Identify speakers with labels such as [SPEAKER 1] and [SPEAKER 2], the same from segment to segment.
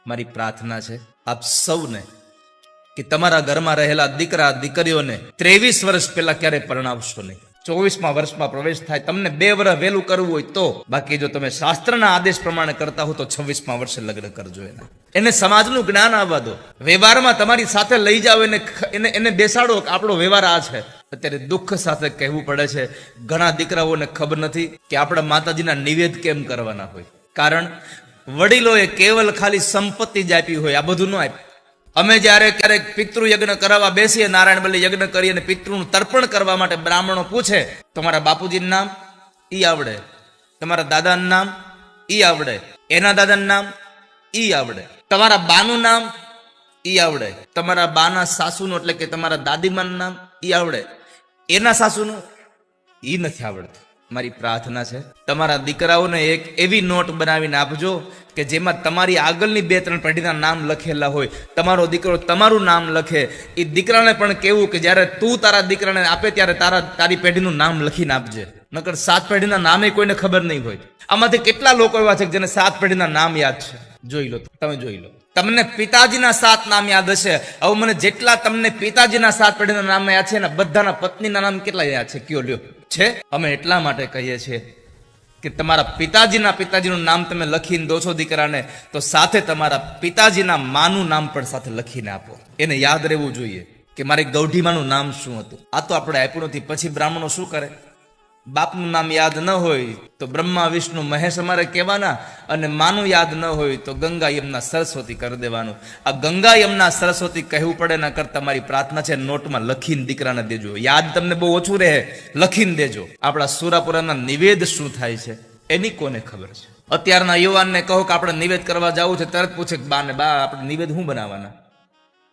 [SPEAKER 1] મારી પ્રાર્થના છે આપ સૌને કે તમારા ઘરમાં રહેલા દીકરા દીકરીઓને 23 વર્ષ પહેલા ક્યારે પરણાવશો નહીં. 24મા વર્ષમાં પ્રવેશ થાય, તમને 2 વર્ષ વહેલું કરવું હોય તો. બાકી જો તમે શાસ્ત્રના આદેશ પ્રમાણે કરતા હો તો 26મા વર્ષે લગ્ન કરજો. એને સમાજનું જ્ઞાન આવવા દો. વ્યવહારમાં તમારી સાથે લઈ જાઓ, એને બેસાડો કે આપણો વ્યવહાર આ છે. અત્યારે દુઃખ સાથે કહેવું પડે છે, ઘણા દીકરાઓને ખબર નથી કે આપણા માતાજીના નિવેદ કેમ કરવાના હોય. કારણ વડીલોએ કેવલ ખાલી સંપત્તિ જ આપી હોય, આ બધું ન આપ્યું. અમે જ્યારે ક્યારેક પિતૃ યજ્ઞ કરવા બેસીએ, નારાયણ બલી યજ્ઞ કરી અને પિતૃનું તર્પણ કરવા માટે બ્રાહ્મણો પૂછે, તમારા બાપુજીનું નામ ઈ આવડે, તમારા દાદાનું નામ ઈ આવડે, એના દાદાનું નામ ઈ આવડે, તમારા બાનું નામ ઈ આવડે, તમારા બાના સાસુનું એટલે કે તમારા દાદીમાનું નામ ઈ આવડે, એના સાસુનું ઈ નથી આવડતું. મારી પ્રાર્થના છે તમારા દીકરાઓને એક એવી નોટ બનાવીને આપજો કે જેમાં તમારી આગળની 2-3 પેઢીના નામ લખેલા હોય. તમારો દીકરો તમારું નામ લખે. એ દીકરાને પણ કેવું કે જ્યારે તું તારા દીકરાને આપે ત્યારે તારી પેઢીનું નામ લખીને આપજે. નકર 7 પેઢીના નામે કોઈને ખબર નહીં હોય. આમાંથી કેટલા લોકો એવા છે જેને 7 પેઢીના નામ યાદ છે? જોઈ લો, તમે જોઈ લો. તમને પિતાજીના 7 નામ યાદ હશે. હવે મને જેટલા તમને પિતાજીના 7 પેઢીના નામ યાદ છે ને, બધાના પત્નીના નામ કેટલા યાદ છે? કયો લ્યો છે? અમે એટલા માટે કહીએ છીએ કે તમારા પિતાજીનું નામ તમે લખીને દો છો દીકરાને, તો સાથે તમારા પિતાજીના માનું નામ પણ સાથે લખીને આપો. એને યાદ રહેવું જોઈએ કે મારી ગૌઢીમાનું નામ શું હતું. આ તો આપણે આપ્યું નથી. પછી બ્રાહ્મણો શું કરે? બાપનું નામ યાદ ન હોય તો બ્રહ્મા વિષ્ણુ મહેશ અમારે કહેવાના, અને માનું યાદ ન હોય તો ગંગા યમુના સરસ્વતી કરી દેવાનું. આ ગંગા યમુના સરસ્વતી કહેવું પડે ના કરતા મારી પ્રાર્થના છે નોટમાં લખીને દીકરાને દેજો. યાદ તમને બહુ ઓછું રહે, લખીને દેજો. આપણા સુરાપુરાના નિવેદ શું થાય છે એની કોને ખબર છે? અત્યારના યુવાનને કહો કે આપણે નિવેદ કરવા જવું છે, તરત પૂછે કે બા આપણે નિવેદ શું બનાવવાના?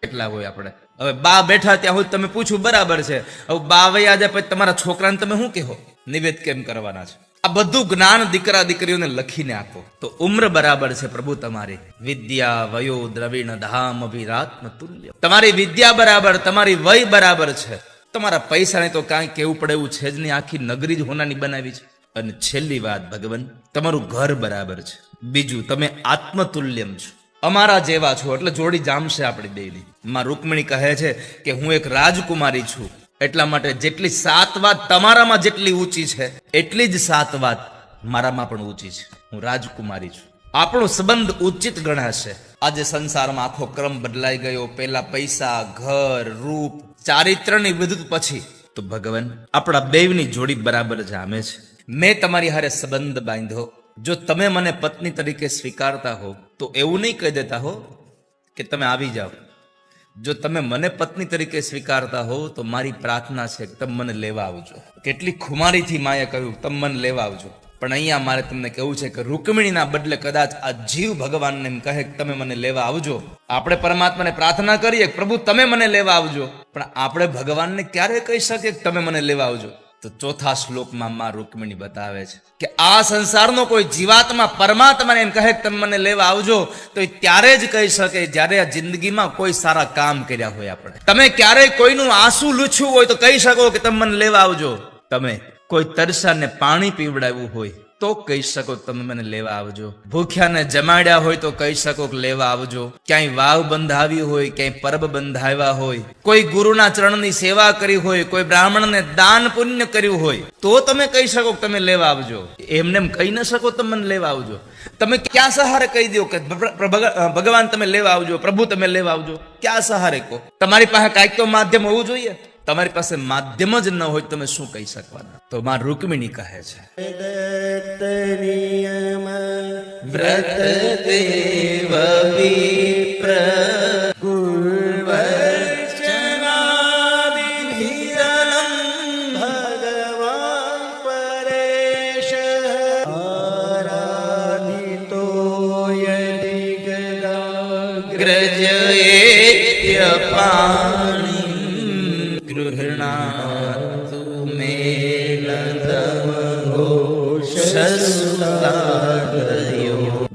[SPEAKER 1] કેટલા હોય આપણે? હવે બા બેઠા ત્યાં હોય તમે પૂછ્યું બરાબર છે. હવે બા વયા જાય પછી તમારા છોકરાને તમે શું કહો? નિવેદ કેમ કરવાના છે? આ બધું જ્ઞાન દીકરા દીકરીઓને લખીને આપો તો ઉમ્ર બરાબર છે પ્રભુ તમારી. વિદ્યા વયો દ્રવિણ ધામ અભિરાત્મ તુલ્ય. તમારી વિદ્યા બરાબર, તમારી વય બરાબર છે. તમારા પૈસાને તો કાંઈ કેવું પડે એવું છે જ નહીં. આખી નગરી જ હોનાની બનાવી છે. અને છેલ્લી વાત ભગવાન, તમારું ઘર બરાબર છે. બીજું, તમે આત્મતુલ્યમ છો, અમારા જેવા છો. એટલે જોડી જામશે આપણી બેની. માં રૂકમણી કહે છે કે હું એક રાજકુમારી છું, એટલા માટે જેટલી 7 વાત તમારામાં જેટલી ઊંચી છે એટલી જ 7 વાત મારામાં પણ ઊંચી છે. હું રાજકુમારી છું. આપણો સંબંધ ઉચિત ગણાશે. આજે સંસારમાં આખો ક્રમ બદલાઈ ગયો. પહેલા પૈસા, ઘર, રૂપ, ચારિત્રની વિરુદ્ધ પછી તો ભગવાન આપણા બેવની જોડી બરાબર જામે છે. મેં તમારી હારે સંબંધ બાંધ્યો. જો તમે મને પત્ની તરીકે સ્વીકારતા હો તો એવું નહીં કહી દેતા હો કે તમે આવી જાઓ. જો તમે મને પત્ની તરીકે સ્વીકારતા હો તો મારી પ્રાર્થના છે કે તમે મને લેવા આવજો. કેટલી ખુમારીથી માએ કહ્યું તમે મને લેવા આવજો. પણ અહીંયા મારે તમને કહેવું છે કે રૂકમિણીના બદલે કદાચ આ જીવ ભગવાનને એમ કહે કે તમે મને લેવા આવજો. આપણે પરમાત્માને પ્રાર્થના કરીએ કે પ્રભુ તમે મને લેવા આવજો, પણ આપણે ભગવાનને ક્યારે કહી શકીએ કે તમે મને લેવા આવજો? તો ચોથા શ્લોકમાં માં રૂકમિણી બતાવે છે કે આ સંસારનો કોઈ જીવાત્મા પરમાત્માને એમ કહે કે તમે મને લેવા આવજો તો એ ત્યારે જ કહી શકે જ્યારે આ જિંદગીમાં કોઈ સારા કામ કર્યા હોય. આપણે તમે ક્યારેય કોઈનું આંસુ લૂછ્યું હોય તો કહી શકો કે તમે મને લેવા આવજો. તમે કોઈ તરસાને પાણી પીવડાવ્યું હોય તો કહી શકો તમે મને લેવા આવજો. ભૂખ્યાને જમાડ્યા હોય તો કહી શકો કે લેવા આવજો. ક્યાંય વાવ બંધાવી હોય, ક્યાંય પરબ બંધાવ્યા હોય, કોઈ ગુરુના ચરણની સેવા કરી હોય, કોઈ બ્રાહ્મણને દાન પુણ્ય કર્યું હોય તો તમે કહી શકો કે તમે લેવા આવજો. એમને એમ કહી ન શકો તમે મને લેવા આવજો. તમે ક્યાં સહારે કહી દો કે ભગવાન તમે લેવા આવજો, પ્રભુ તમે લેવા આવજો? ક્યાં સહારે કહો? તમારી પાસે કાંઈક તો માધ્યમ હોવું જોઈએ. તમારી પાસે માધ્યમ જ ન હોય તમે શું કહી શકવાના? તો માં રૂકમિણી કહે છે વ્રત દેવ વિપ્ર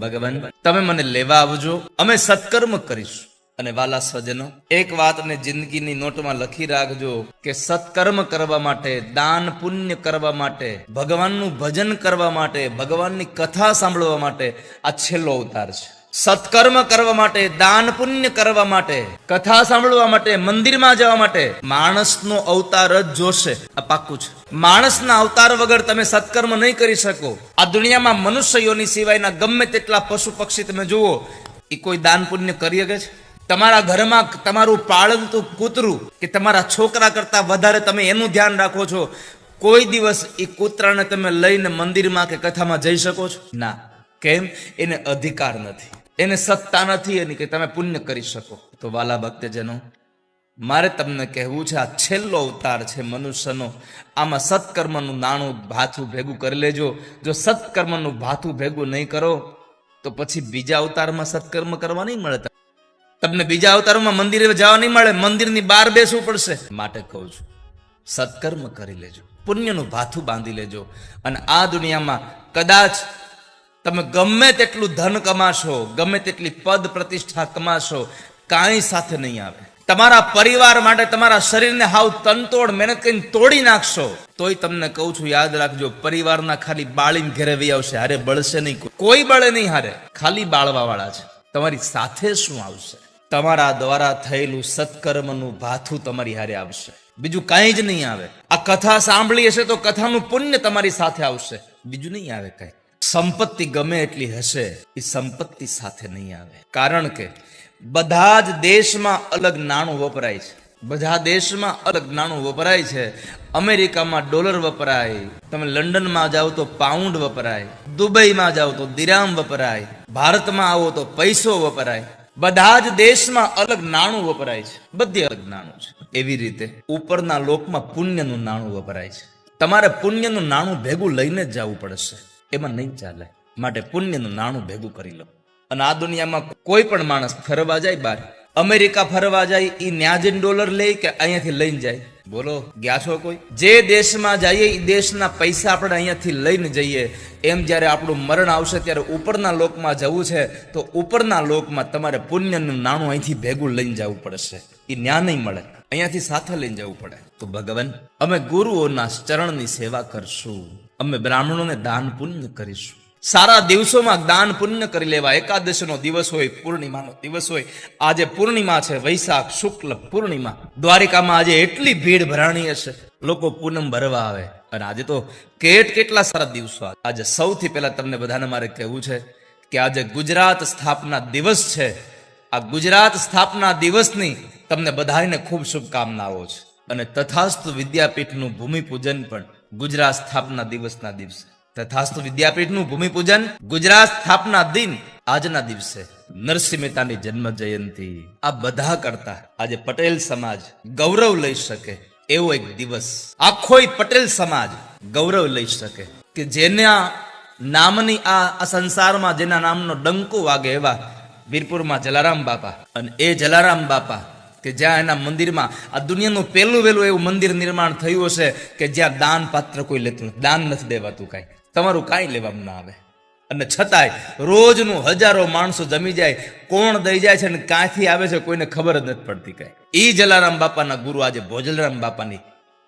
[SPEAKER 1] ભગવાન તમે મને લેવા આવજો, અમે સત્કર્મ કરીશું. અને વાલા સ્વજનો, એક વાતને જિંદગીની નોટમાં લખી રાખજો કે સત્કર્મ કરવા માટે, દાન પુણ્ય કરવા માટે, ભગવાનનું ભજન કરવા માટે, ભગવાનની કથા સાંભળવા માટે આ છેલ્લો અવતાર છે. સત્કર્મ કરવા માટે, દાન પુણ્ય કરવા માટે, કથા સાંભળવા માટે, મંદિરમાં જવા માટે માણસનો અવતાર જ જોશે. આ પાક્કું છે. માણસના અવતાર વગર તમે સત્કર્મ નહીં કરી શકો. આ દુનિયામાં મનુષ્યોની સિવાયના ગમે તેટલા પશુ પક્ષી તમે જુઓ, એ કોઈ દાન પુણ્ય કરી શકે છે? તમારા ઘરમાં તમારું પાળતું કૂતરું કે તમારા છોકરા કરતા વધારે તમે એનું ધ્યાન રાખો છો, કોઈ દિવસ એ કૂતરાને તમે લઈને મંદિરમાં કે કથામાં જઈ શકો છો? ના. કેમ? એને અધિકાર નથી, એને સત્તા નથી એની કે તમે પુણ્ય કરી શકો. તો વાલા ભક્તજનો, મારે તમને કહેવું છે, આ છેલ્લો અવતાર છે મનુષ્યનો. આમાં સત્કર્મનું નાણું ભાથું ભેગું કરી લેજો. જો સત્કર્મનું ભાથું ભેગું નહીં કરો તો પછી બીજા અવતારમાં સત્કર્મ કરવા નહીં મળે. તમને બીજા અવતારમાં મંદિરે જવા નહીં મળે, મંદિરની બહાર બેસવું પડશે. માટે કહું છું, સત્કર્મ કરી લેજો, પુણ્યનું ભાથું બાંધી લેજો. અને આ દુનિયામાં કદાચ તમે ગમે તેટલું ધન કમાશો, ગમે તેટલી પદ પ્રતિષ્ઠા કમાશો, કાંઈ સાથે નહીં આવે. તમારા પરિવાર માટે તમારા શરીરને હાવ તનતોડ મહેનત કરીને તોડી નાખશો તોય તમને કહું છું, યાદ રાખજો, પરિવારના ખાલી બાળીને ઘરે વહી આવશે, હારે બળશે નહીં. કોઈ બળે નહીં હારે, ખાલી બાળવા વાળા છે. તમારી સાથે શું આવશે? તમારા દ્વારા થયેલું સત્કર્મનું ભાથું તમારી હારે આવશે, બીજું કાંઈ જ નહીં આવે. આ કથા સાંભળી હશે તો કથાનું પુણ્ય તમારી સાથે આવશે, બીજું નહીં આવે કઈ. સંપત્તિ ગમે એટલી હશે, એ સંપત્તિ સાથે નહીં આવે. કારણ કે બધા જ દેશમાં અલગ નાણું વપરાય છે. બધા દેશમાં અલગ નાણું વપરાય છે. અમેરિકામાં ડોલર વપરાય, તમે લંડનમાં જાઓ તો પાઉન્ડ વપરાય, દુબઈમાં જાઓ તો દિરામ વપરાય, ભારતમાં આવો તો પૈસો વપરાય. બધા જ દેશમાં અલગ નાણું વપરાય છે, બધી અલગ નાણું છે. એવી રીતે ઉપરના લોકમાં પુણ્યનું નાણું વપરાય છે. તમારે પુણ્યનું નાણું ભેગું લઈને જ જવું પડશે, એમાં નહીં ચાલે. માટે પુણ્યનું નાણું ભેગું કરી લો. અને આ દુનિયામાં કોઈ પણ માણસ ફરવા જાય બહાર, અમેરિકા ફરવા જાય, એ ન્યાજન ડોલર લે કે અહીંયાથી લઈને જાય? બોલો, ગયા છો કોઈ? જે દેશમાં જઈએ એ દેશના પૈસા આપણે અહીંયાથી લઈને જઈએ. એમ જ્યારે આપણું મરણ આવશે ત્યારે ઉપરના લોકમાં જવું છે તો ઉપરના લોકમાં તમારે પુણ્યનું નાણું અહીંથી ભેગું લઈને જવું પડશે. એ ન્યા નહીં મળે, અહીંયાથી સાથે લઈને જવું પડે. તો ભગવાન, અમે ગુરુઓના ચરણની સેવા કરશું, અમે બ્રાહ્મણોને દાન પુણ્ય કરીશું. સારા દિવસોમાં દાન પુણ્ય કરી લેવા. એકાદશીનો દિવસ હોય, પૂર્ણિમાનો દિવસ હોય. આજે પૂર્ણિમા છે, વૈશાખ શુક્લ પૂર્ણિમા. દ્વારિકામાં આજે એટલી ભીડ ભરાણી હશે, લોકો પૂનમ ભરવા આવે. અને આજે તો કેટલા સારા દિવસો. આજે સૌથી પહેલા તમને બધાને મારે કહેવું છે કે આજે ગુજરાત સ્થાપના દિવસ છે. આ ગુજરાત સ્થાપના દિવસની તમને બધાને ખૂબ શુભકામનાઓ છે. અને તથાસ્તુ વિદ્યાપીઠનું ભૂમિપૂજન પણ ગુજરાત સ્થાપના દિવસના દિવસે. તથાસ્તુ વિદ્યાપીઠનું ભૂમિપૂજન ગુજરાત સ્થાપના દિન આજના દિવસે, નરસિંહ મહેતાની જન્મ જયંતિ, આ બધા કરતા આજે પટેલ સમાજ ગૌરવ લઈ શકે એવો એક દિવસ, આખોય પટેલ સમાજ ગૌરવ લઈ શકે કે જેના નામની આ સંસારમાં જેના નામનો ડંકો વાગે એવા વીરપુરમાં જલારામ બાપા. અને એ જલારામ બાપા કે જ્યાં એના મંદિરમાં આ દુનિયાનું પહેલું વહેલું એવું મંદિર નિર્માણ થયું હશે કે જ્યાં દાન પાત્ર કોઈ લેતું નથી, દાન નથી દેવાતું, કાંઈ તમારું કાંઈ લેવામાં ના આવે. અને છતાંય રોજનું હજારો માણસો જમી જાય, કોણ દઈ જાય છે ને ક્યાંથી આવે છે કોઈને ખબર જ નથી પડતી કાંઈ. એ જલારામ બાપાના ગુરુ આજે ભોજરામ બાપાની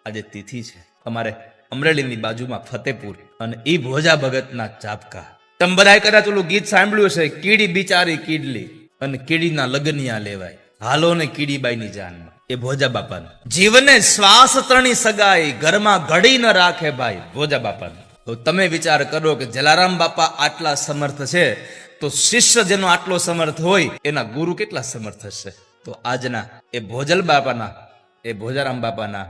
[SPEAKER 1] આજે તિથિ છે. અમારે અમરેલીની બાજુમાં ફતેપુર, અને એ ભોજા ભગતના ચાપકા. તમે બધાએ કદાચ ઓલું ગીત સાંભળ્યું છે, કીડી બિચારી કીડલી અને કીડીના લગનિયા લેવાય, હાલો ને કીડીબાઈની જાનમાં. એ ભોજા બાપાનું જીવને શ્વાસ ત્રણી સગાઈ, ઘરમાં ઘડી ન રાખે ભાઈ, ભોજા બાપાનું. તો તમે વિચાર કરો કે જલારામ બાપા આટલા સમર્થ છે તો શિષ્ય જેનો આટલો સમર્થ હોય એના ગુરુ કેટલા સમર્થ હશે. તો આજના એ ભોજલ બાપાના, એ ભોજારામ બાપાના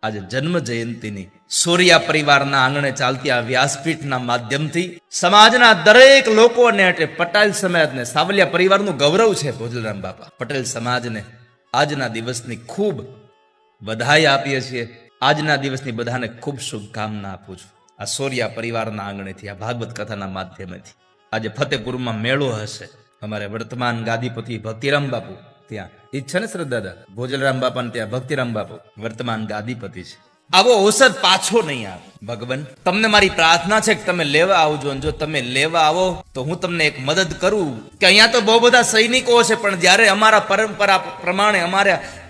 [SPEAKER 1] આજે જન્મ જયંતિની સોરિયા પરિવારના આંગણે ચાલતી આ વ્યાસપીઠના માધ્યમથી સમાજના દરેક લોકોને, એટલે પટેલ સમાજને, સાવલિયા પરિવારનું ગૌરવ છે ભોજલરામ બાપા. પટેલ સમાજને આજના દિવસની ખૂબ વધાઈ આપીએ છીએ. આજના દિવસની બધાને ખૂબ શુભકામના આપું છું. આ સોરિયા પરિવારના આંગણેથી, આ ભાગવત કથાના માધ્યમેથી. આજે ફતેપુરમાં મેળો હશે. અમારે વર્તમાન ગાદીપતિ ભક્તિરામ બાપુ ત્યાં ઈ છે ને શ્રદ્ધાદા, ભોજલરામ બાપાને ત્યાં ભક્તિરામ બાપુ વર્તમાન ગાદીપતિ છે. આવો અવસર પાછો નહીં આવે. ભગવાન, તમને મારી પ્રાર્થના છે કે તમે લેવા આવજો. અને જો તમે લેવા આવો તો હું તમને એક મદદ કરું કે અહીંયા તો બહુ બધા સૈનિકો છે, પણ જ્યારે અમારા પરંપરા પ્રમાણે,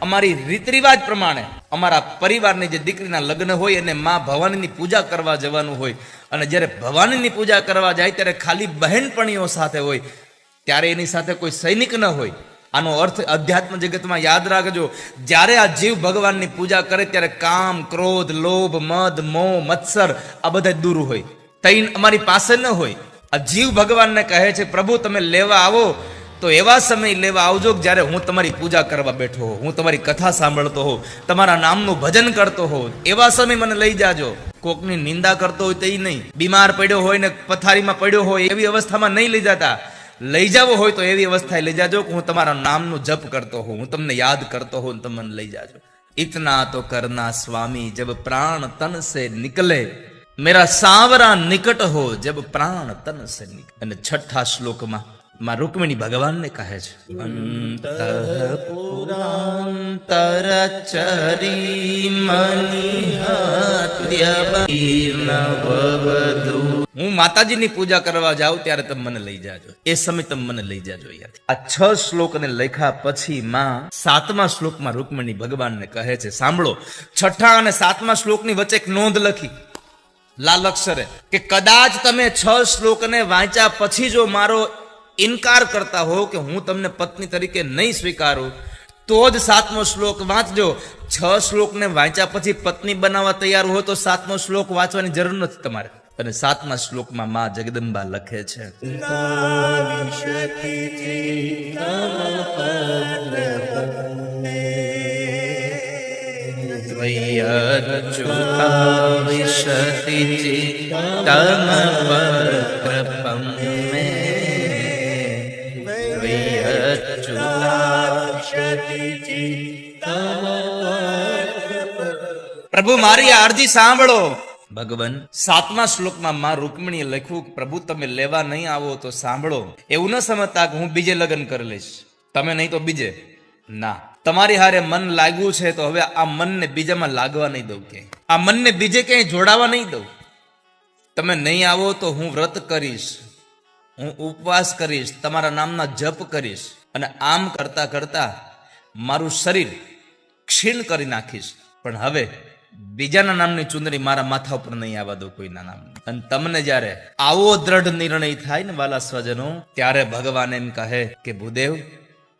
[SPEAKER 1] અમારી રીત રિવાજ પ્રમાણે અમારા પરિવારની જે દીકરીના લગ્ન હોય અને માં ભવાનીની પૂજા કરવા જવાનું હોય, અને જ્યારે ભવાનીની પૂજા કરવા જાય ત્યારે ખાલી બહેનપણીઓ સાથે હોય, ત્યારે એની સાથે કોઈ સૈનિક ન હોય. આનો અર્થ અધ્યાત્મ જગતમાં યાદ રાખજો, જ્યારે આ જીવ ભગવાનની પૂજા કરે ત્યારે કામ, ક્રોધ, લોભ, મદ, મોહ, મત્સર આ બધા દૂર હોય. તૈન અમારી પાસે ન હોય. આ જીવ ભગવાનને કહે છે પ્રભુ તમે લેવા આવો તો એવા સમય લેવા આવજો જ્યારે હું તમારી પૂજા કરવા બેઠો હોઉં, હું તમારી કથા સાંભળતો હોઉં, તમારા નામનું ભજન કરતો હોઉં, એવા સમય મને લઈ જાજો. કોકની નિંદા કરતો હોય તે નહીં, બીમાર પડ્યો હોય ને પથારીમાં પડ્યો હોય એવી અવસ્થામાં નહીં લઈ જતા. લઈ જવો હોય તો એવી અવસ્થાએ લઈ જાજો કે હું તમારા નામનું જપ કરતો હોઉં, હું તમને યાદ કરતો હોઉં, તમે મને લઈ જાજો. इतना तो करना स्वामी जब प्राण तन से निकले, मेरा सांवरा निकट हो जब प्राण तन से निकले. અને છઠ્ઠા શ્લોકમાં માં રૂકમિણી ભગવાનને કહે છે અંતઃપુરાંતરચરી મનિહત્ય વૈષ્ણવવધૂ. હું માતાજીની પૂજા કરવા જાઉં ત્યારે તમે મને લઈ જાજો, એ સમય તમે મને લઈ જાજો. આ 6 શ્લોકને લખ્યા પછી માં 7મા શ્લોકમાં રૂકમિણી ભગવાનને કહે છે સાંભળો. 6ઠા અને 7મા શ્લોકની વચ્ચે એક નોંધ લખી લાલ અક્ષરે કે કદાચ તમે 6 શ્લોકને વાંચ્યા પછી જો મારો ઇનકાર કરતા હો કે હું તમને પત્ની તરીકે નહીં સ્વીકારું તો જ 7મો શ્લોક વાંચજો. 6 શ્લોકને વાંચ્યા પછી પત્ની બનાવવા તૈયાર હો તો 7મો શ્લોક વાંચવાની જરૂર નથી તમારે. અને 7મા શ્લોકમાં માં જગદંબા લખે છે પ્રભુ મારી આ અરજી સાંભળો. ભગવાન 7મા શ્લોકમાં માં રૂકમિણીએ લખ્યું પ્રભુ તમે લેવા નહીં આવો તો સાંભળો. એવું ન સમજતા કે હું બીજે લગ્ન કરી લઈશ, તમે નહીં તો બીજે. ના, તમારી હારે મન લાગ્યું છે તો હવે આ મનને બીજામાં લાગવા નહીં દઉં, કે આ મનને બીજે ક્યાંય જોડાવા નહીં દઉં. તમે નહીં આવો તો હું વ્રત કરીશ, હું ઉપવાસ કરીશ, તમારા નામના જપ કરીશ, અને આમ કરતા કરતા મારું શરીર ક્ષીણ કરી નાખીશ. પણ હવે બીજાના નામની ચુંદડી મારા માથા ઉપર નહીં આવવા દો કોઈના નામ. અને તમને જ્યારે આવો દ્રઢ નિર્ણય થાય ને વાલા સ્વજનો, ત્યારે ભગવાન એમ કહે કે ભૂદેવ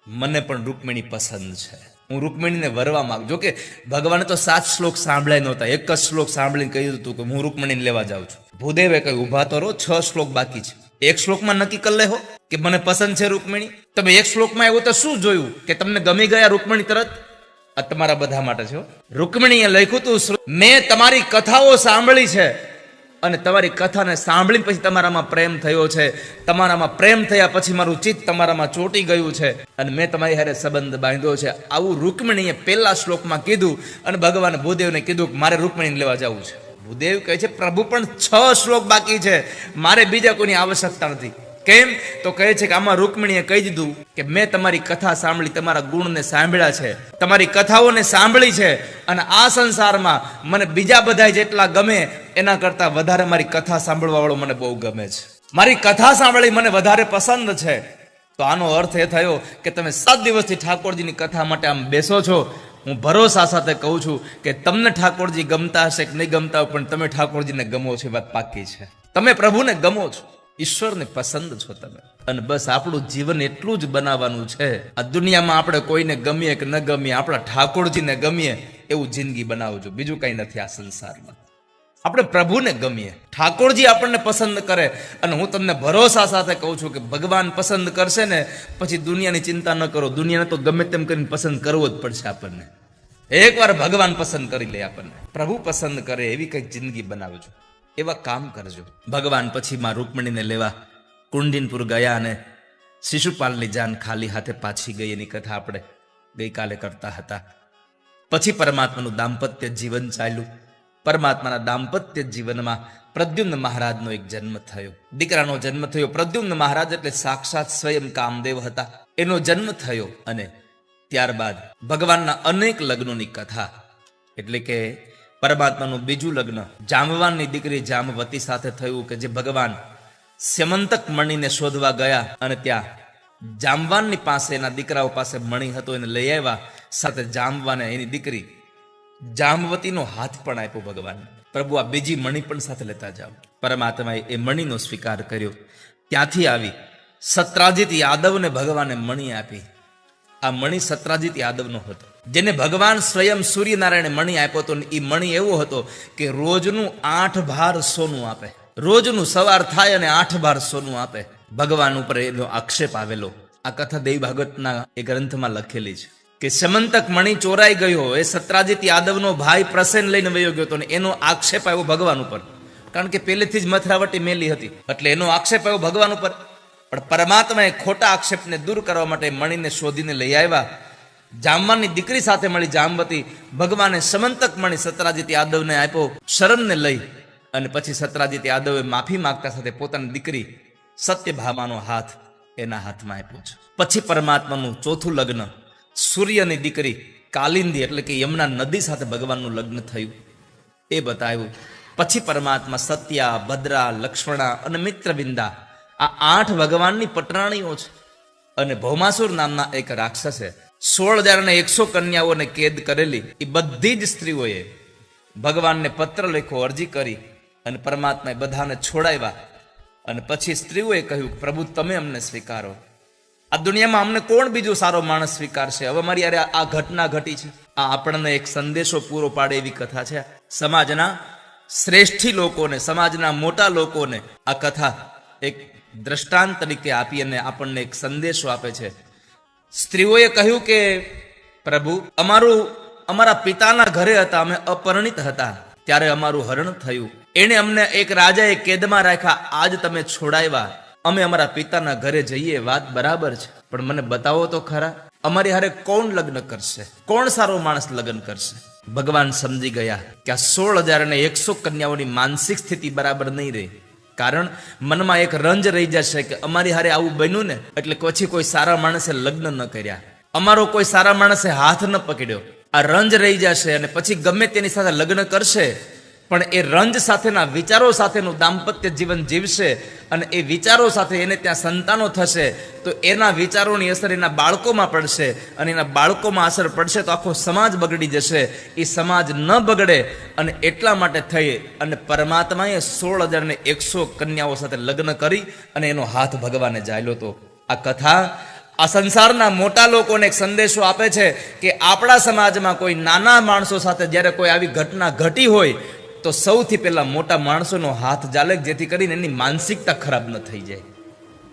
[SPEAKER 1] મને પણ રૂકમિણી પસંદ છે, હું રૂકમિણીને વરવા માંગુ. જો કે ભગવાને તો 7 શ્લોક સાંભળ્યા નહોતા, એક જ શ્લોક સાંભળીને કહ્યું હતું કે હું રૂકમિણીને લેવા જાઉં છું. ભૂદેવે કહ્યું ઉભા તો રહો, 6 શ્લોક બાકી છે, એક શ્લોકમાં નક્કી કરી લેહો કે મને પસંદ છે રૂકમિણી. તમે એક શ્લોકમાં એવું તો શું જોયું કે તમને ગમી ગયા રૂકમિણી તરત? આ તમારા બધા માટે છે. રૂકમિણીએ લખ્યું હતું મેં તમારી કથાઓ સાંભળી છે અને તમારી કથાને સાંભળી પછી તમારામાં પ્રેમ થયો છે, તમારામાં પ્રેમ થયા પછી મારું ચિત્ત તમારામાં ચોંટી ગયું છે અને મેં તમારી હારે સંબંધ બાંધ્યો છે. આવું રૂકમિણીએ પહેલા શ્લોકમાં કીધું અને ભગવાન ભૂદેવને કીધું કે મારે રૂકમિણીને લેવા જવું છે. ભૂદેવ કહે છે પ્રભુ પણ 6 શ્લોક બાકી છે, મારે બીજા કોઈની આવશ્યકતા નથી. કેમ? તો કહે છે કે આમાં રૂકમિણીએ કહી દીધું કે મેં તમારી કથા સાંભળી, તમારા ગુણને સાંભળ્યા છે, તમારી કથાઓને સાંભળી છે અને આ સંસારમાં મને બીજા બધા જેટલા ગમે એના કરતા વધારે મારી કથા સાંભળવા વાળો મને બહુ ગમે છે, મારી કથા સાંભળી મને વધારે પસંદ છે. તો આનો અર્થ એ થયો કે તમે 7 દિવસથી ઠાકોરજીની કથા માટે આમ બેસો છો. હું ભરોસા સાથે કહું છું કે તમને ઠાકોરજી ગમતા હશે કે નહીં ગમતા, પણ તમે ઠાકોરજીને ગમો છો એ વાત પાકી છે. તમે પ્રભુને ગમો છો, ઈશ્વરને પસંદ છો તમે. અને બસ આપણું જીવન એટલું જ બનાવવાનું છે. આ દુનિયામાં આપણે કોઈને ગમીએ કે ન ગમીએ, આપણા ઠાકોરજીને ગમીએ એવું જિંદગી બનાવજો, બીજું કઈ નથી આ સંસારમાં. આપણે પ્રભુને ગમીએ, ઠાકોરજી આપણને પસંદ કરે. અને હું તમને ભરોસા સાથે કહું છું કે ભગવાન પસંદ કરશે ને પછી દુનિયાની ચિંતા ન કરો. દુનિયાને તો ગમે તેમ કરીને પસંદ કરવો જ પડશે આપણને. એકવાર ભગવાન પસંદ કરી લે આપણને, પ્રભુ પસંદ કરે એવી કંઈક જિંદગી બનાવજો, એવા કામ કરજો. ભગવાન પછી માં રૂકમિણીને લેવા કુંડિનપુર ગયા અને શિશુપાલની જાન ખાલી હાથે પાછી ગઈ એની કથા આપણે ગઈકાલે કરતા હતા. પછી પરમાત્માનું દાંપત્ય જીવન ચાલ્યું. પરમાત્માના દાંપત્ય જીવનમાં પ્રદ્યુમ્ન મહારાજનો એક જન્મ થયો, દીકરાનો જન્મ થયો. પ્રદ્યુમ્ન મહારાજ એટલે સાક્ષાત સ્વયં કામદેવ હતા, એનો જન્મ થયો. અને ત્યારબાદ ભગવાનના અનેક લગ્નોની કથા, એટલે કે પરમાત્માનું બીજું લગ્ન જામવાનની દીકરી જામવતી સાથે થયું કે જે ભગવાન સ્યમંતક મણીને શોધવા ગયા અને ત્યાં જામવાનની પાસે એના દીકરાઓ પાસે મણી હતો, એને લઈ આવ્યા. સાથે જામવાને એની દીકરી જામવતીનો હાથ પણ આપ્યો ભગવાન. પ્રભુ આ બીજી મણી પણ સાથે લેતા જાઓ. પરમાત્માએ એ મણીનો સ્વીકાર કર્યો. ત્યાંથી આવી સત્રાજીત યાદવને ભગવાને મણી આપી. આ મણી સત્રાજીત યાદવનો હતો, જેને ભગવાન સ્વયં સૂર્યનારાયણે મણી આપ્યો હતો. એ મણી એવો હતો કે રોજનું 8 ભાર સોનું આપે. રોજનું સવાર થાય અને 8 ભાર સોનું આપે. ભગવાન ઉપર એનો આક્ષેપ આવેલો. આ કથા દેવી ભાગવતના એ ગ્રંથમાં લખેલી છે કે સમંતક મણી ચોરાઈ ગયો. એ સત્રાજીત યાદવનો ભાઈ પ્રસેન લઈને વયો ગયો હતો ને એનો આક્ષેપ આવ્યો ભગવાન ઉપર, કારણ કે પહેલેથી જ મથરાવટી મેલી હતી, એટલે એનો આક્ષેપ આવ્યો ભગવાન ઉપર. પણ પરમાત્માએ ખોટા આક્ષેપને દૂર કરવા માટે મણીને શોધીને લઈ આવ્યા. જામવાની દીકરી સાથે મળી જામવતી. ભગવાને સમંતક મણી સત્રાજીત યાદવને આપ્યો શરમને લઈ, અને પછી સત્રાજીત યાદવે માફી માંગતા સાથે પોતાની દીકરી સત્યભામાનો હાથ એના હાથમાં આપ્યો છે. પછી પરમાત્માનું ચોથું લગ્ન સૂર્યની દીકરી કાલિંદી એટલે કે યમુના નદી સાથે ભગવાનનું લગ્ન થયું એ બતાવ્યું. પછી પરમાત્મા સત્યા, ભદ્રા, લક્ષ્મણા અને મિત્રવિંદા આ 8 ભગવાનની પટરાણીઓ છે. અને ભૌમાસુર નામના એક રાક્ષસે 16,100 કન્યાઓને કેદ કરેલી. એ બધી જ સ્ત્રીઓએ ભગવાનને પત્ર લખ્યો, અરજી કરી, અને પરમાત્માએ બધાને છોડાવ્યા. અને પછી સ્ત્રીઓએ કહ્યું, પ્રભુ તમે અમને સ્વીકારો. આ દુનિયામાં અમને કોણ બીજો સારો માણસ સ્વીકારશે? હવે મારી યારે આ ઘટના ઘટી છે. આ આપણને એક સંદેશો પૂરો પાડે એવી કથા છે. સમાજના શ્રેષ્ઠી લોકોને, સમાજના મોટા લોકોને આ કથા એક દ્રષ્ટાંત તરીકે આપી અને આપણને એક સંદેશો આપે છે. સ્ત્રીઓએ કહ્યું કે પ્રભુ અમારા પિતાના ઘરે હતા, અમે અપરિણિત હતા, ત્યારે અમારું હરણ થયું. એને અમને એક રાજાએ કેદમાં રાખ્યા, આજ તમે છોડાવ્યા. અમે અમારા પિતાના ઘરે જઈએ, વાત બરાબર છે, પણ મને બતાવો તો ખરા, અમારી હારે કોણ લગ્ન કરશે? કોણ સારો માણસ લગ્ન કરશે? ભગવાન સમજી ગયા કે આ 16,100 કન્યાઓની માનસિક સ્થિતિ બરાબર નહીં રહે. કારણ મનમાં એક રંજ રહી જશે કે અમારી હારે આવું બન્યું ને, એટલે પછી કોઈ સારા માણસે લગ્ન ન કર્યા, અમારો કોઈ સારા માણસે હાથ ન પકડ્યો. આ રંજ રહી જશે અને પછી ગમે તેની સાથે લગ્ન કરશે, પણ એ રંજ સાથેના વિચારો સાથેનું દાંપત્ય જીવન જીવશે, અને એ વિચારો સાથે એને ત્યાં સંતાનો થશે, તો એના વિચારોની અસર એના બાળકોમાં પડશે, અને એના બાળકોમાં અસર પડશે તો આખો સમાજ બગડી જશે. એ સમાજ ન બગડે, અને એટલા માટે થઈ અને પરમાત્માએ 16,100 કન્યાઓ સાથે લગ્ન કરી અને એનો હાથ ભગવાને ઝાલ્યો હતો. આ કથા આ સંસારના મોટા લોકોને એક સંદેશો આપે છે કે આપણા સમાજમાં કોઈ નાના માણસો સાથે જ્યારે કોઈ આવી ઘટના ઘટી હોય તો સૌથી પહેલા મોટા માણસોનો હાથ ઝાલે, જેથી કરીને એની માનસિકતા ખરાબ ન થઈ જાય.